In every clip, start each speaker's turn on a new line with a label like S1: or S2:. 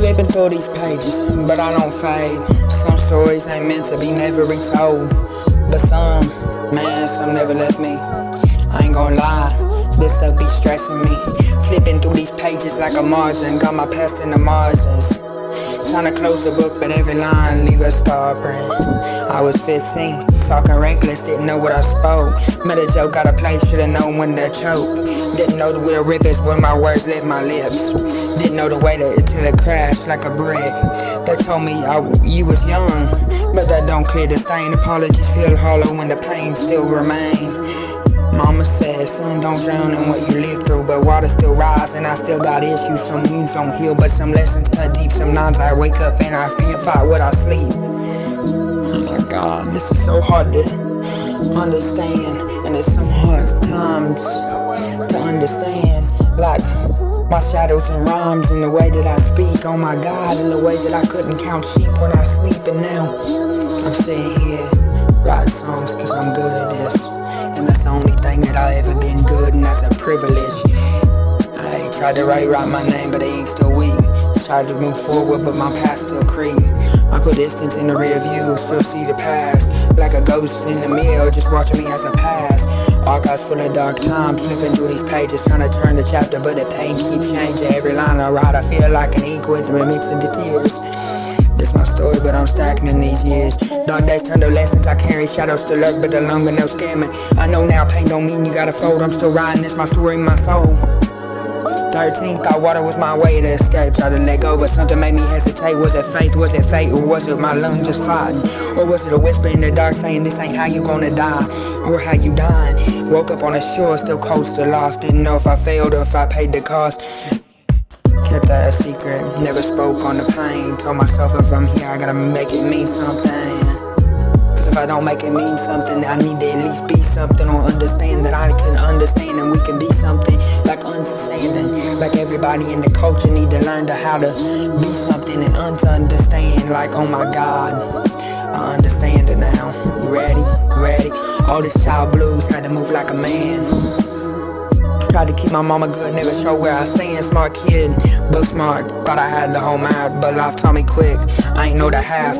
S1: Flipping through these pages, but I don't fade. Some stories ain't meant to be never retold, but some never left me. I ain't gon' lie, this stuff be stressing me. Flipping through these pages like a margin, got my past in the margins. Trying to close the book, but every line leave a scar print. I was 15, talking reckless, didn't know what I spoke. Met a joke, got a place, should've known when to choke. Didn't know the way to rip is when my words left my lips. Didn't know the way to till it crashed like a brick. They told me you was young, but that don't clear the stain. Apologies feel hollow when the pain still remain. Mama said, son, don't drown in what you lived through, but water still rise and I still got issues. Some wounds don't heal, but some lessons cut deep. Some nights I wake up and I can't fight what I sleep. Oh my God, this is so hard to understand, and it's some hard times to understand. Like my shadows and rhymes and the way that I speak. Oh my God, in the way that I couldn't count sheep when I sleep, and now I'm sitting here writing songs cause I'm good at this. And that's the only thing that I ever been good, and that's a privilege. I tried to write my name, but they ain't still weak. Tried to move forward, but my past still creep. I put distance in the rear view, still see the past. Like a ghost in the mirror, just watching me as I pass. Archives full of dark times, flipping through these pages, trying to turn the chapter, but the pain keeps changing. Every line I write, I feel like an ink with remixing the tears. This my story, but I'm stacking in these years. Dark days turn to lessons, I carry shadows to lurk, but the longer no scamming. I know now pain don't mean you gotta fold, I'm still riding, this my story, my soul. 13, thought water was my way to escape, tried to let go, but something made me hesitate. Was it faith, was it fate, or was it my lungs just fighting? Or was it a whisper in the dark saying this ain't how you gonna die, or how you dying? Woke up on the shore, still cold, still lost, didn't know if I failed or if I paid the cost. Kept that a secret, never spoke on the pain. Told myself if I'm here, I gotta make it mean something. Cause if I don't make it mean something, I need to at least be something, or understand that I can understand and we can be something. Like understanding, like everybody in the culture need to learn to how to be something and understand. Like oh my God, I understand it now. You ready? You ready? All this child blues, had to move like a man. Tried to keep my mama good, never show where I stand. Smart kid, book smart, thought I had the whole map, but life taught me quick, I ain't know the half.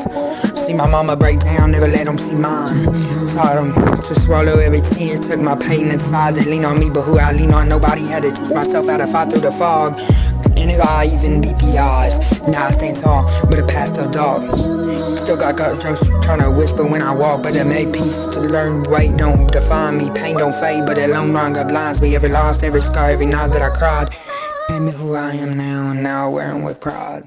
S1: See my mama break down, never let them see mine. Taught them to swallow every tear, took my pain inside. They lean on me, but who I lean on, nobody had to teach myself how to fight through the fog. And if I even beat the odds, now I stand tall, but the past still dark. Still got jokes trying to whisper when I walk, but I made peace to learn weight don't define me. Pain don't fade, but that long run got blinds me. Every lost, every scar, every night that I cried made me who I am now, and now I wear them with pride.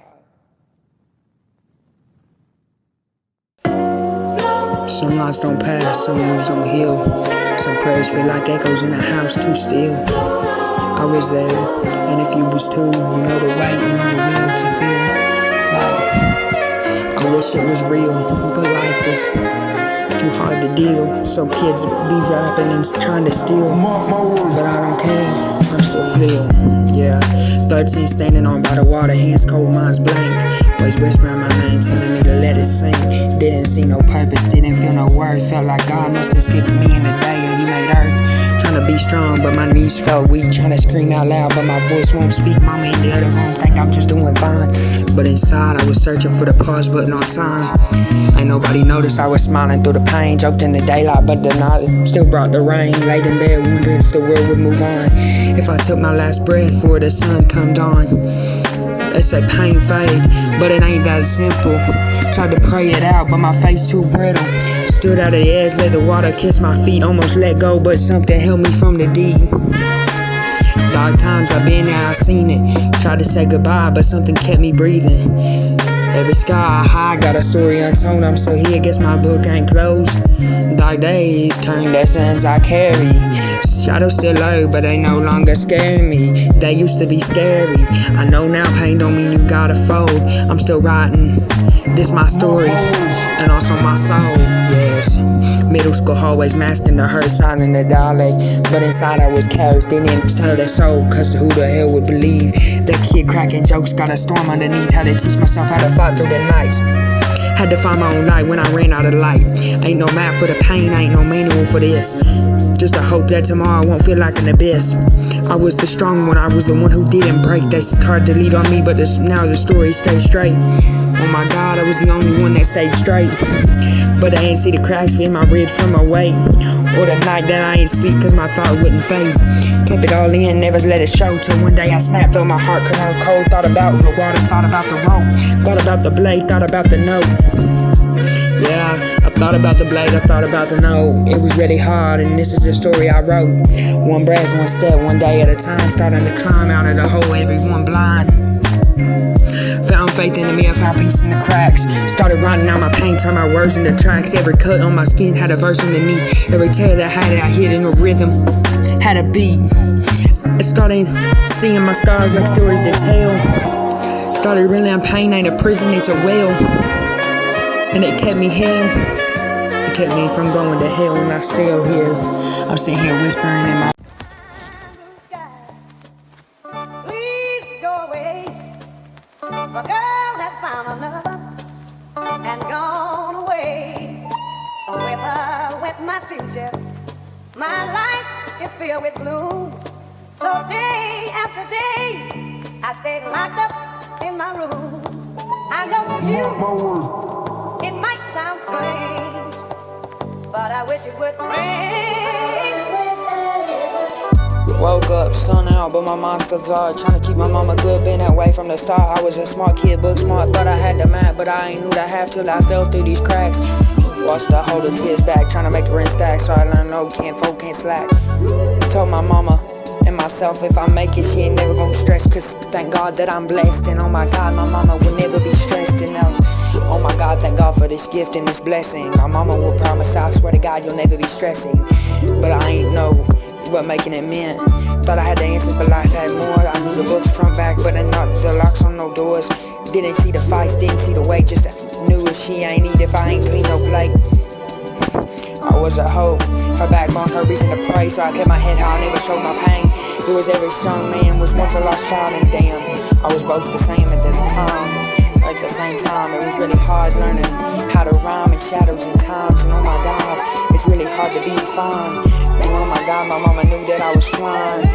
S1: Some lights don't pass, some wounds don't heal. Some prayers feel like echoes in a house too still. I was there, and if you was too, you know the weight and the will to feel. Like I wish it was real, but life is too hard to deal. So kids be rapping and trying to steal, but I don't care, I'm still feel. Yeah, 13 standing on by the water, hands cold, minds blank. Always whispering my name, telling me to let it sink. Didn't see no purpose, didn't feel no worth. Felt like God must have skipped me in the day and He made earth. Trying to be strong, but my knees felt weak. Trying to scream out loud, but my voice won't speak. Mama in the other room think I'm just doing fine, but inside I was searching for the pause button on time. Ain't nobody noticed I was smiling through the pain. Joked in the daylight, but the night still brought the rain. Laid in bed wondering if the world would move on, if I took my last breath before the sun come dawn. They say pain fade, but it ain't that simple. Tried to pray it out, but my face too brittle. Stood at the edge, let the water kiss my feet. Almost let go, but something held me from the deep. Dark times I've been there, I seen it. Tried to say goodbye, but something kept me breathing. Every scar I hide got a story untold. I'm still here, guess my book ain't closed. Dark days turn lessons I carry. Shadows still lurk, but they no longer scare me. They used to be scary. I know now pain don't mean you gotta fold. I'm still writing, this my story, and also my soul, yes. Middle school hallways masking the hurt, sound in the dialect, but inside I was carried, didn't tell their soul, cause who the hell would believe that kid cracking jokes got a storm underneath. How to teach myself how to fight through the nights. Had to find my own light when I ran out of light. Ain't no map for the pain, ain't no manual for this. Just to hope that tomorrow won't feel like an abyss. I was the strong one, I was the one who didn't break. They tried to lead on me, but now the story stays straight. Oh my God, I was the only one that stayed straight. But I ain't see the cracks in my ribs from my weight. Or the night that I ain't sleep cause my thought wouldn't fade. Kept it all in, never let it show. Till one day I snapped, felt my heart cut out cold. Thought about the water, thought about the rope. Thought about the blade, thought about the note. Yeah, I thought about the blade, I thought about the note. It was really hard, and this is the story I wrote. One breath, one step, one day at a time. Starting to climb out of the hole, everyone blind. Found faith in the mirror, found peace in the cracks. Started writing out my pain, turned my words into tracks. Every cut on my skin had a verse underneath. Every tear that had it, I hid in a rhythm, had a beat. I started seeing my scars like stories to tell. Started realizing pain ain't a prison, it's a well. And it kept me here. It kept me from going to hell, and I'm still here. I'm sitting here whispering in my
S2: Please go away. The girl has found another and gone away. With her went my future. My life is filled with gloom. So day after day, I stayed locked up in my room. I know to you, it might sound strange, but I wish it would rain.
S1: woke up, sun out, but my mind still dark. Trying to keep my mama good, been that way from the start. I was a smart kid, book smart, thought I had the map, but I ain't knew that half till I fell through these cracks. Watched her hold the tears back, trying to make her in stack, so I learned no, can't slack. Told my mama and myself if I make it, she ain't never gonna stress, cause thank God that I'm blessed. And oh my God, my mama will never be stressed. And oh my God, thank God for this gift and this blessing. My mama will promise, I swear to God, you'll never be stressing. But I ain't know what making it meant. Thought I had the answers, but life had more. I knew the books front back, but I knocked the locks on no doors. Didn't see the fights, didn't see the weight, just knew if she ain't eat, if I ain't clean no plate. I was a hoe, her backbone, her reason to pray, so I kept my head high, never showed my pain. It was every strong man was once a lost child, and damn, I was both the same at the time. At the same time, it was really hard learning how to rhyme in shadows and times. And oh my God, it's really hard to be defined. And oh my God, my mama knew that I was flying.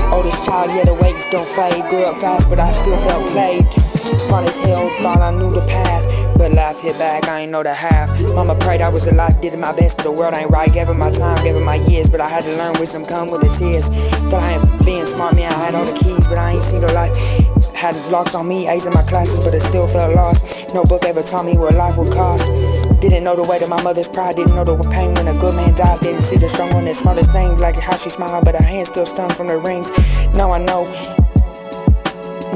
S1: Oldest child, yeah, the weights don't fade. Grew up fast, but I still felt played. Smart as hell, thought I knew the path, but life hit back, I ain't know the half. Mama prayed I was alive, did my best, but the world ain't right. Gave her my time, gave her my years, but I had to learn wisdom come with the tears. Thought I ain't being smart, man, I had all the keys, but I ain't seen no life. Had locks on me, A's in my classes, but it still felt lost. No book ever taught me what life would cost. Didn't know the weight of my mother's pride, didn't know the pain when a good man dies. Didn't see the strong one, the smartest things, like how she smiled, but her hands still stung from the rings. Now I know,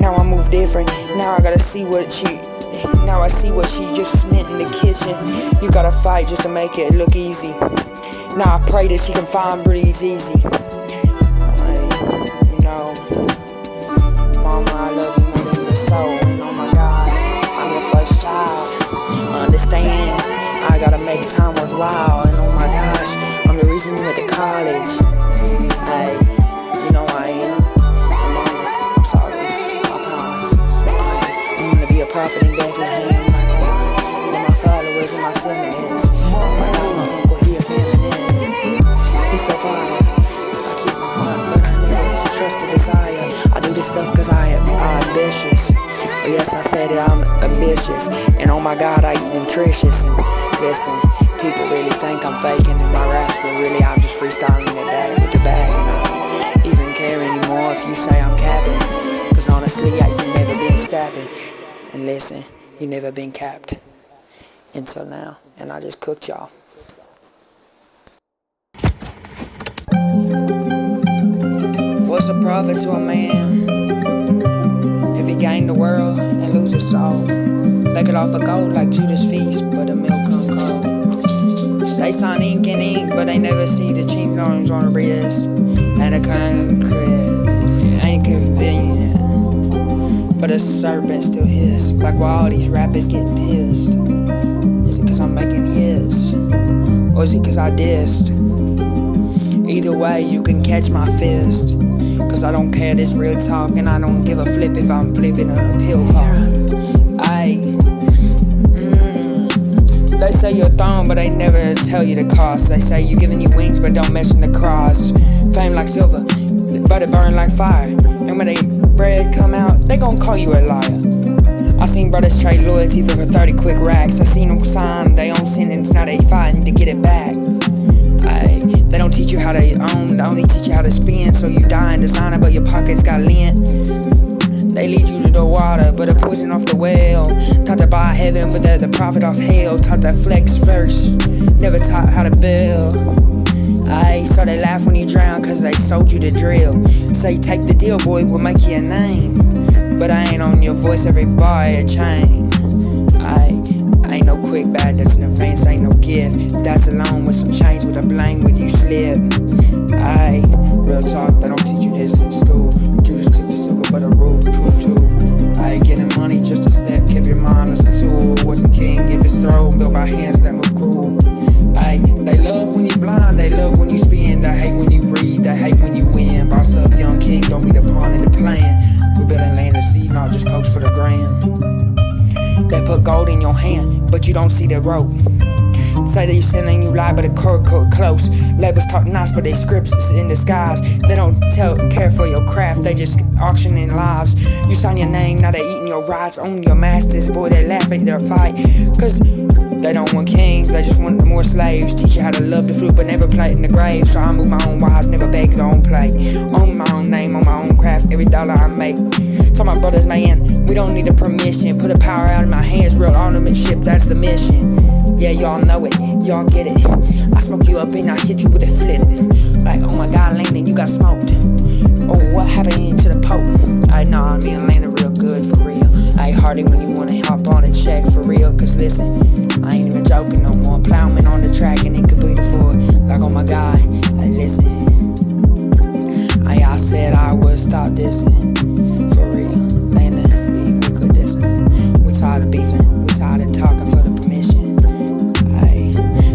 S1: now I move different. Now I gotta see what now I see what she just meant in the kitchen. You gotta fight just to make it look easy. Now I pray that she can find breathe easy. You know, Mama, I love you more than your soul. And oh my God, I'm your first child. Understand, I gotta make time worthwhile. And oh my gosh, I'm the reason you went to college. Hey, you know I am. And Mama, I'm sorry, I promise. I'm gonna be a prophet in Bethlehem, like all my followers and my sentiments. Oh my God, my uncle, he a feminine. He's so fire. I keep my heart, but I never trust the desire. I do this stuff cause I'm ambitious. But yes, I said it, I'm ambitious. And oh my God, I eat nutritious. And listen, people really think I'm faking in my raps, but really I'm just freestyling it back with the bag. And I don't even care anymore if you say I'm capping, cause honestly, you never been stabbing. And listen, you never been capped until now. And I just cooked y'all. What's a profit to a man if he gain the world and lose his soul? They could offer gold like Judas Feast, but the milk come cold. They sign ink and ink, but they never see the chinos on the wrist. And the concrete ain't convenient, but a serpent still hiss. Like why all these rappers getting pissed? Is it cause I'm making hits? Or is it cause I dissed? Either way, you can catch my fist. Cause I don't care, this real talk, and I don't give a flip if I'm flipping on a pill pop. Ayy, They say you're a thorn, but they never tell you the cost. They say you giving you wings, but don't mention the cross. Fame like silver, but it burn like fire. And when they bread come out, they gon' call you a liar. I seen brothers trade loyalty for 30 quick racks. I seen them sign their own sentence, now they fighting to get it back. They don't teach you how to own, they only teach you how to spend. So you die in designer, but your pockets got lint. They lead you to the water, but a poison off the well. Taught to buy heaven, but they're the prophet off hell. Taught to flex first, never taught how to build. So they laugh when you drown, cause they sold you the drill. Say take the deal, boy, we'll make you a name. But I ain't on your voice, every bar a chain. Ain't no quick bad, that's an advance, ain't no gift. That's alone with some change with a blame when you slip. Real talk, they don't teach you this in school. Judas took the silver, but a rope too. Getting money just a step, keep your mind as a tool. What's a king if it's thrown, built by hands that move cruel. They love when you blind, they love when you spin. They hate when you read, they hate when you win. Boss up, young king, don't be the pawn in the plan. We building land and sea, not just post for the gram. They put gold in your hand, but you don't see the rope. Say that you sin and you lie, but the court close. Labels talk nice, but they scripts is in disguise. They don't care for your craft, they just auctioning lives. You sign your name, now they eating your rights. Own your masters, boy, they laugh at their fight. Cause they don't want kings, they just want more slaves. Teach you how to love the flute, but never play it in the grave. So I move my own wise, never beg their own play. Own my own name, on my own craft, every dollar I make. Tell my brothers, man, we don't need a permission. Put a power out in my hands, real ornamentship, that's the mission. Yeah, y'all know it, y'all get it. I smoke you up and I hit you with a flip. Like, oh my God, Landon, you got smoked. Oh, what happened to the Pope? Nah, me and Landon real good, for real. Hardy when you wanna hop on a check, for real. Cause listen, I ain't even joking no more. Plowman on the track and it could be the four. Like, oh my God, listen. I said I would stop dissing, for real. Landon, we could listen. We tired of beefing, we tired of talking for the permission.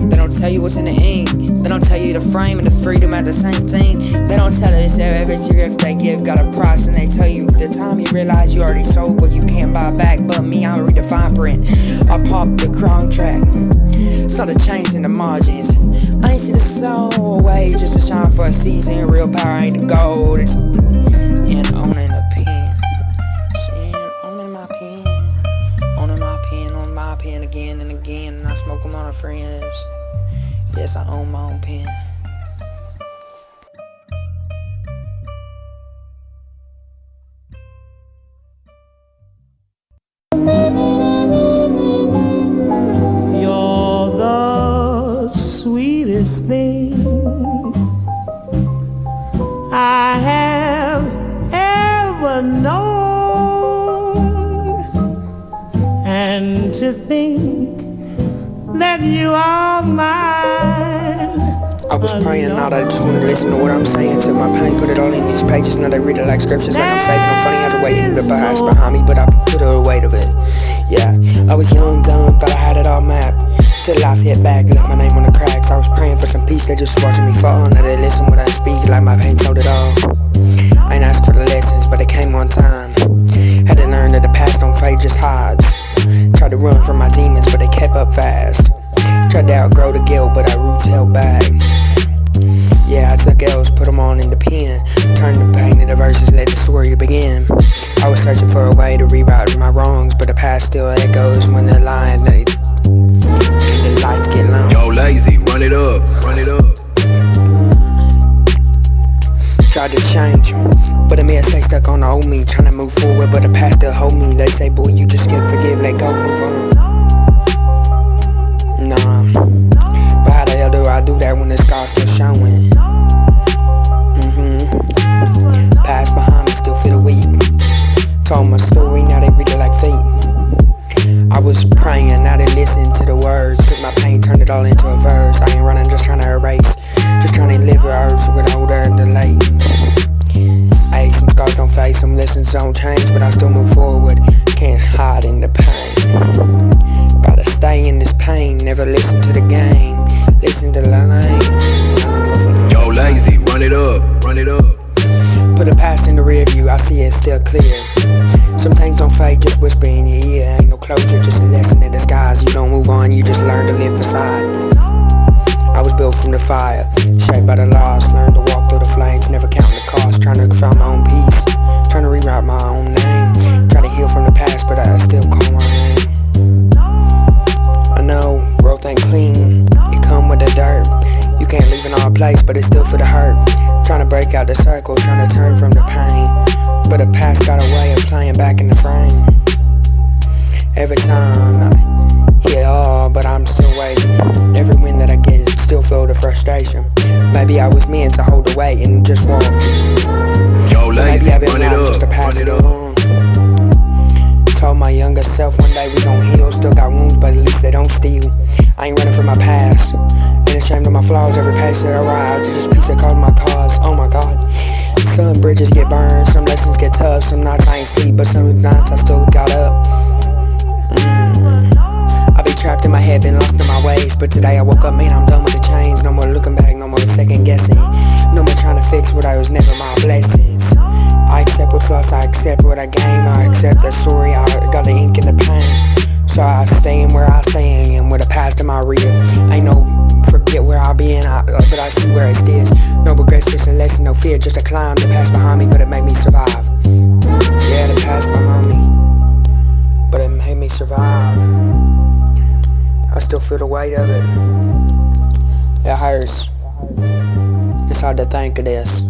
S1: They don't tell you what's in the ink. They don't tell you the frame and the freedom at the same thing. They don't tell us every gift they give got a price. And they tell you the time you realize you already sold what you can't buy back. But me, I read the fine print. I pop the crown track, saw the chains in the margins. I ain't see the soul away just to shine for a season. Real power ain't the gold, it's in owning the pen. Saying owning my pen, owning my pen, on my pen again and again. And I smoke them on our friends. Yes, I own my own pen.
S3: You're the sweetest thing I have ever known, and to think that you are mine.
S1: I was praying, now I just wanna listen to what I'm saying. Took my pain, put it all in these pages. Now they read it like scriptures, like I'm saving them. Funny how to wait in the past behind me, but I put the weight of it. Yeah, I was young, dumb, thought I had it all mapped. Till life hit back, left my name on the cracks. I was praying for some peace, they just watching me fall. Now they listen when I speak, like my pain told it all. I ain't asked for the lessons, but they came on time. Had to learn that the past don't fade, just hides. Tried to run from my demons, but they kept up fast. Tried to outgrow the guilt, but our roots held back. Yeah, I took L's, put them on in the pen. Turned the pain into verses, let the story begin. I was searching for a way to reroute my wrongs, but the past still echoes when the line and the lights get long.
S4: Yo, lazy, run it up, run it up.
S1: Tried to change, but I'm here, stay stuck on the old me. Trying to move forward, but the past still hold me. They say, boy, you just can't forgive, let go, move on. Nah, but how the hell do I do that when the scars still showing? Past behind me, still feel the weight. Told my story, now they read it like fate. I was praying, now they listen to the words. Took my pain, turned it all into a verse. I ain't running, just trying to erase. Just trying to live with earth with older and delay. Ayy, some scars don't fade, some lessons don't change, but I still move forward. Can't hide in the pain. Gotta stay in this pain, never listen to the game. Listen to the lane.
S4: Yo, lazy, run it up, run it up.
S1: Put the past in the rear view, I see it still clear. Some things don't fade, just whisper in your ear. Ain't no closure, just a lesson in disguise. You don't move on, you just learn to live beside. I was built from the fire, shaped by the laws. Learned to walk through the flames, never counting the cost. Trying to find my own peace, trying to rewrite my own name. Trying to heal from the past, but I still call my name. I know, growth ain't clean, it come with the dirt. You can't leave in our place, but it's still for the hurt. Trying to break out the circle, trying to turn from the pain. But the past got a way of playing back in the frame. Every time I hear all, but I'm still waiting. Every win that I get, still feel the frustration. Maybe I was meant to hold the weight and just walk.
S4: Yo,
S1: Maybe I've been
S4: run it
S1: blind
S4: up,
S1: just to pass
S4: run
S1: it
S4: it up.
S1: along. Told my younger self one day we gon' heal. Still got wounds, but at least they don't steal. I ain't running from my past, ain't ashamed of my flaws. Every page that I ride, just this piece that caused my cause. Oh my God. Some bridges get burned, some lessons get tough. Some nights I ain't sleep, but some nights I still got up. I be trapped in my head, been lost in my ways. But today I woke up, man, I'm done with the chains. No more looking back, no more second guessing. No more trying to fix what I was never my blessings. I accept what's lost, I accept what I gain. I accept the story, I got the ink in the pain. So I stay in where I stay in, with the past in my rear. Ain't no forget where I been, but I see where it stands. No regrets, just a lesson, no fear, just a climb. The past behind me, but it made me survive. Yeah, the past behind me, but it made me survive. I still feel the weight of it. It hurts. It's hard to think of this.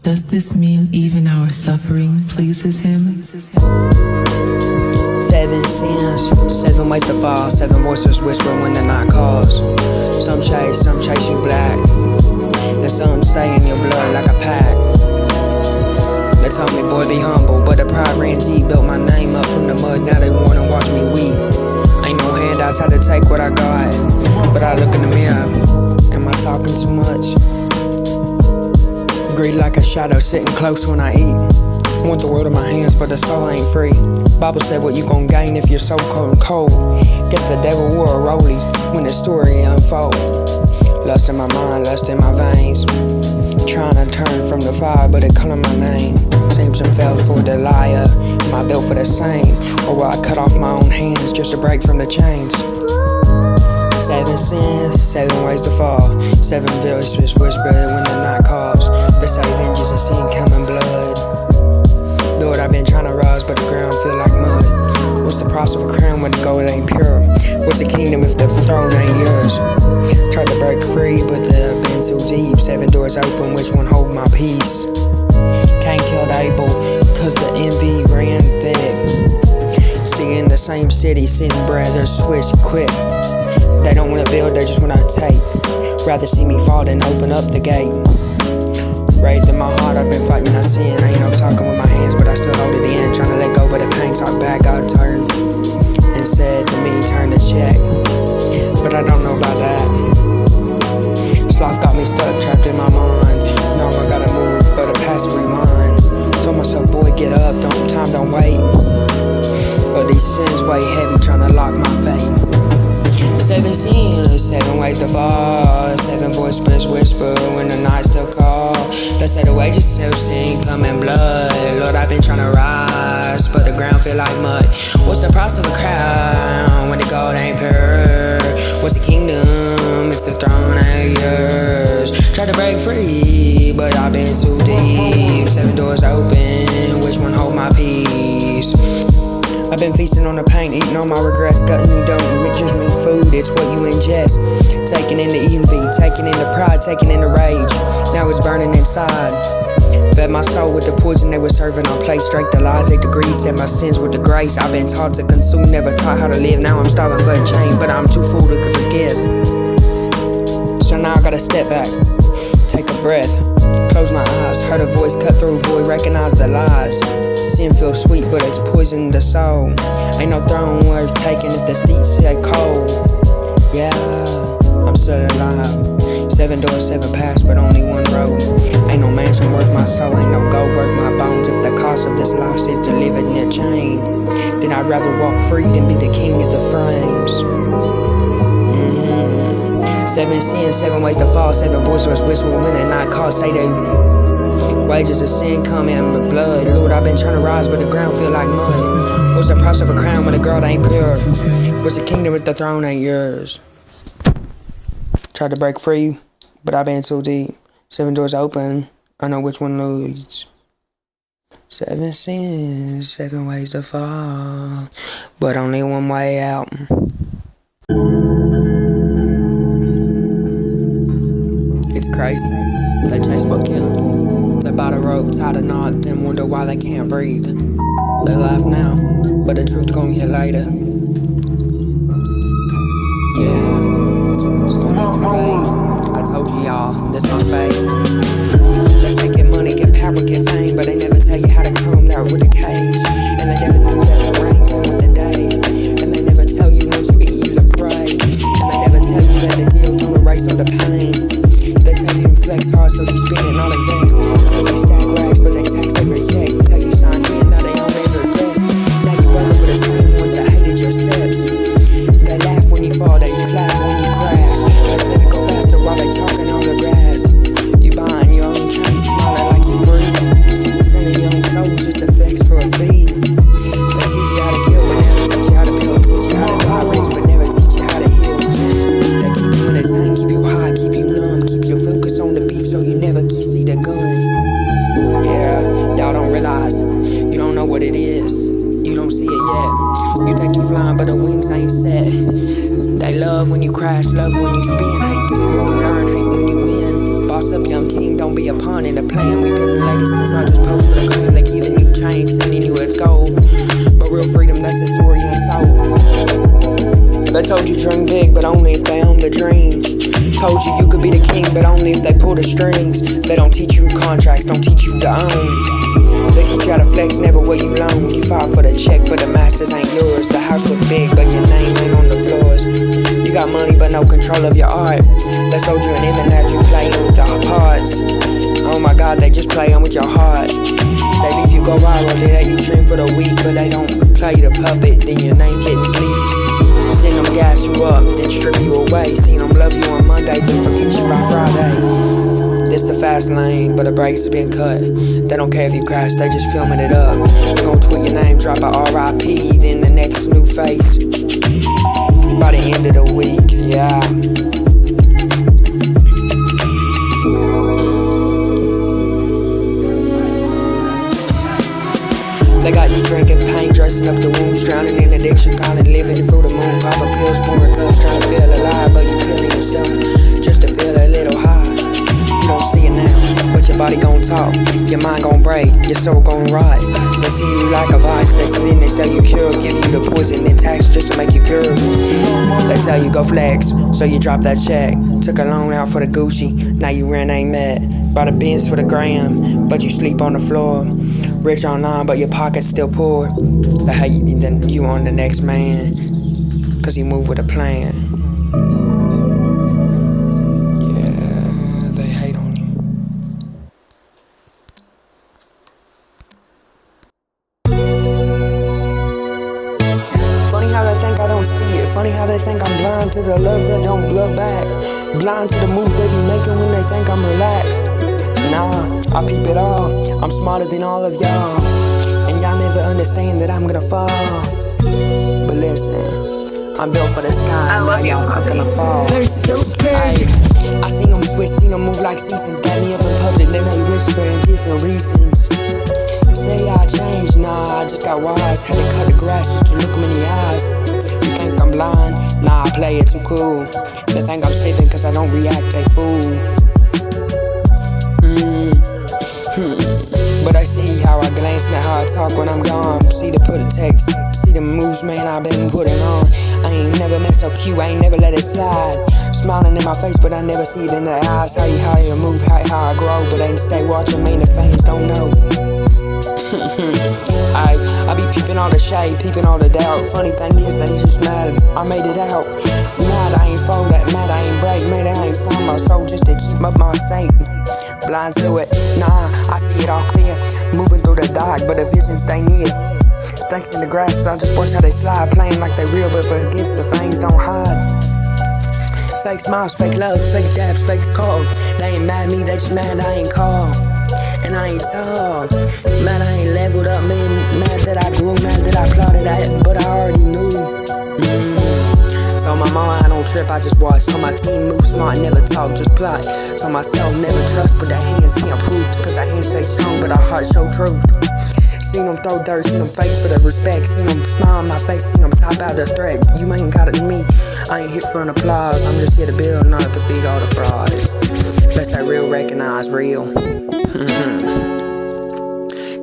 S5: Does this mean even our suffering pleases him?
S1: 7 sins, 7 ways to fall. 7 voices whisper when the night calls. Some chase you black, and some say in your blood like a pack. They told me, boy, be humble, but the pride ran deep. Built my name up from the mud, now they wanna watch me weep. Ain't no handouts, had to take what I got. But I look in the mirror, am I talking too much? Greed like a shadow, sitting close when I eat. I want the world in my hands, but the soul ain't free. Bible said what you gon' gain if you're so cold and cold. Guess the devil wore a rollie when the story unfold. Lust in my mind, lust in my veins. Trying to turn from the fire, but it calling my name. Samson fell for the liar. Am I built for the same? Or will I cut off my own hands just to break from the chains? 7 sins, 7 ways to fall. 7 voices whisper when the night calls. They say vengeance and sin come in blood. Lord, I've been trying to rise, but the ground feel like mud. What's the price of a crown when the gold ain't pure? What's a kingdom if the throne ain't yours? Tried to break free, but they've been too deep. 7 doors open, which one hold my peace? Cain killed Abel, cause the envy ran thick. See, in the same city, sin brothers switch quick. They don't wanna build, they just wanna take. Rather see me fall than open up the gate. Raised in my heart, I've been fighting my sin. Ain't no talking with my hands, but I still hold it in. Trying to let go, but the pain talk back. God turned and said to me, turn to check. But I don't know about that. Sloth got me stuck, trapped in my mind. Know I gotta move, but the past rewind. Told myself, boy, get up, time don't wait. But these sins weigh heavy, trying to lock my fate. 7 sins, 7 ways to fall. 7 voices whisper when the night still call. They say the wages of sin come in blood. Lord, I've been trying to rise, but the ground feel like mud. What's the price of a crown when the gold ain't pure? What's the kingdom if the throne ain't yours? Tried to break free, but I've been too deep. 7 doors open, which one hold my peace? I've been feasting on the pain, eating all my regrets. Gluttony don't just mean food, it's what you ingest. Taking in the envy, taking in the pride, taking in the rage. Now it's burning inside. Fed my soul with the poison they were serving on plates. Drank the lies, ate the greed, set my sins with the grace. I've been taught to consume, never taught how to live. Now I'm starving for a change, but I'm too full to forgive. So now I gotta step back, take a breath, close my eyes. Heard a voice cut through, boy, recognize the lies. Sin feels sweet, but it's poison the soul. Ain't no throne worth taking if the streets stay cold. Yeah, I'm still alive. 7 doors, 7 paths, but only one road. Ain't no mansion worth my soul, ain't no gold worth my bones. If the cost of this life is to live in a chain, then I'd rather walk free than be the king of the frames. 7 sins, 7 ways to fall. 7 voices whisper when the night calls. Say they Wages of sin come in my blood. Lord, I've been trying to rise, but the ground feel like mud. What's the price of a crown when a girl ain't pure? What's the kingdom if the throne ain't yours? Tried to break free, but I've been too deep. 7 doors open, I know which one leads. 7 sins, 7 ways to fall, but only one way out. It's crazy. They chase but kill 'em. They buy the rope, tie the knot, then wonder why they can't breathe. They laugh now, but the truth gon' hit later. Yeah, it's gonna be too late. I told you y'all, that's my fate. They say get money, get power, get fame, but they never tell you how to come out with a cage. And they never knew that the rain came with the day. And they never tell you once you eat, you to pray. And they never tell you that the deal don't erase all the pain. They tell you flex hard, so you spend it all invest. Tell you stack racks, but they tax every check. Tell you sign here, now they own every breath. Now you working for the same ones that hated your steps. They laugh when you fall, they clap when you crash. They tell you go faster while they talking on the grass. You buying your own chain, smiling like you free. Selling your own soul just to flex for a fee. They teach you how to kill, but never teach you how to build. Teach you how to die rich, but never teach you how to heal. They keep you in the tank, keep you high, keep you numb, keep your focus on the beef so you never see the gun. Yeah, y'all don't realize, you don't know what it is. You don't see it yet. You think you flying, but the wings ain't set. They love when you crash, love when you spin. Hate this when you learn, hate when you win. Boss up, young king, don't be a pawn in the plan. We building legacies, not just post for the claim. They giving you change, sending you its gold. But real freedom, that's a story untold. They told you dream big, but only if they own the dream. Told you you could be the king, but only if they pull the strings. They don't teach you contracts, don't teach you to own. They teach you how to flex, never what you loan. You fought for the check, but the masters ain't yours. The house look big, but your name ain't on the floors. You got money, but no control of your art. They sold you an image that you playing with the parts. Oh my God, they just playing with your heart. They leave you go viral, they let you dream for the week, but they don't play the puppet, then your name getting bleaked. Seen them gas you up, then strip you away. Seen them love you on Monday, then forget you by Friday. This the fast lane, but the brakes have been cut. They don't care if you crash, they just filming it up. They gon' tweet your name, drop a RIP, then the next new face. By the end of the week, yeah. They got you drinking pain, dressing up the wounds, drowning in addiction, calling living through the moon, popping pills, pouring cups, trying to feel alive, but you killing yourself just to feel a little high. You don't see it now, but your body gon' talk, your mind gon' break, your soul gon' rot. They see you like a vice, they spin, they say you cure, give you the poison and tax just to make you pure. They tell you go flex, so you drop that check. Took a loan out for the Gucci, now you rent ain't met. Bought a Benz for the gram, but you sleep on the floor. Rich online, but your pocket's still poor. They hate you, then you on the next man, cause you move with a plan. Yeah, they hate on you. Funny how they think I don't see it. Funny how they think I'm blind to the love that don't blood back. Blind to the moves they be making when they think I'm relaxed. Nah, I peep it all. I'm smarter than all of y'all, and y'all never understand that I'm gonna fall. But listen, I'm built for the sky, now y'all stuck in the fall. I seen them switch, seen them move like seasons. Got me up in public, then they whispering different reasons. Say I changed, nah, I just got wise. Had to cut the grass just to look them in the eyes. You think I'm blind? Nah, I play it too cool. They think I'm slipping cause I don't react, they fool. But I see how I glance, not how I talk when I'm gone. See the put a text, see the moves, man, I've been putting on. I ain't never messed up Q, I ain't never let it slide. Smiling in my face, but I never see it in the eyes. How you move, how I grow, but ain't stay watching, man, the fans don't know. I be peeping all the shade, peeping all the doubt. Funny thing is that he's just mad I made it out. Mad I ain't fold that, mad I ain't break, mad I ain't sold my soul just to keep up my state. Blind to it, nah, I see it all clear. Moving through the dark, but the vision stay near. Snakes in the grass, I just watch how they slide. Playing like they real, but forgets the fangs don't hide. Fake smiles, fake love, fake dabs, fake call. They ain't mad at me, they just mad I ain't call. and I ain't tall. Mad I ain't leveled up, man. Mad that I grew, mad that I plotted ahead, but I already knew. Told my mama I don't trip, I just watch. Told my team move smart, never talk, just plot. Told myself never trust, but their hands can't prove. Cause their hands say strong, but our heart show truth. Seen them throw dirt, seen them fake for the respect. Seen them smile on my face, seen them top out the threat. You ain't got it in me, I ain't here for an applause. I'm just here to build, not to feed all the frauds. Best I real recognize real.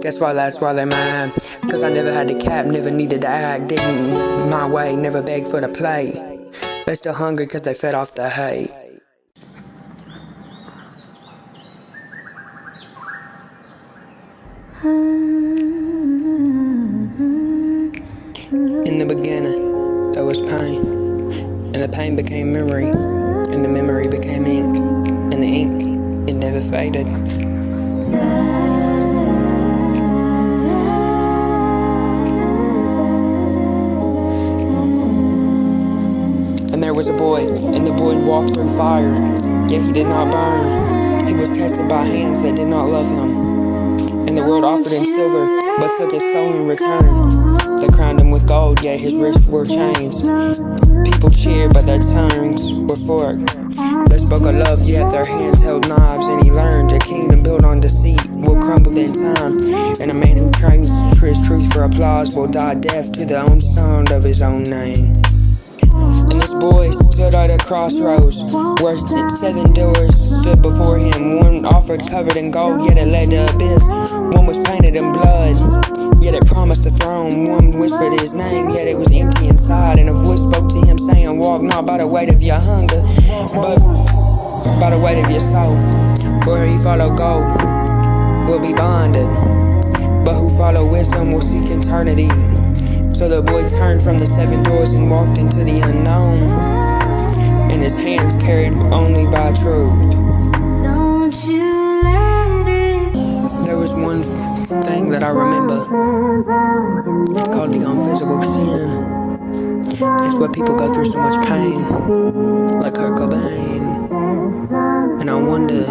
S1: Guess why that's why they mad. Cause I never had to cap, never needed to act. Didn't my way, never begged for the play. They still hungry cause they fed off the hate. In the beginning, there was pain, and the pain became memory, and the memory became ink, and the ink, it never faded. And there was a boy, and the boy walked through fire, yet he did not burn. He was tested by hands that did not love him, and the world offered him silver, but took his soul in return. They crowned him with gold, yet his wrists were chains. People cheered, but their tongues were forked. They spoke of love, yet their hands held knives. And he learned a kingdom built on deceit will crumble in time. And a man who trains his truth for applause will die deaf to the own sound of his own name. And this boy stood at a crossroads where 7 doors stood before him. One offered covered in gold, yet it led to abyss. One was painted in blood, yet it promised a throne. One whispered his name, yet it was empty inside. And a voice spoke to him saying, walk not by the weight of your hunger, but by the weight of your soul. For he follow gold will be bonded, but who follow wisdom will seek eternity. So the boy turned from the 7 doors and walked into the unknown, and his hands carried only by truth.
S2: Don't you let it.
S1: There was one thing that I remember. It's called the invisible sin. It's where people go through so much pain, like Kurt Cobain. And I wonder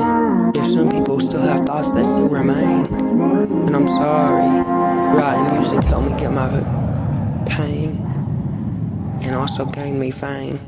S1: if some people still have thoughts that still remain. And I'm sorry, writing music helped me get my pain and also gain me fame.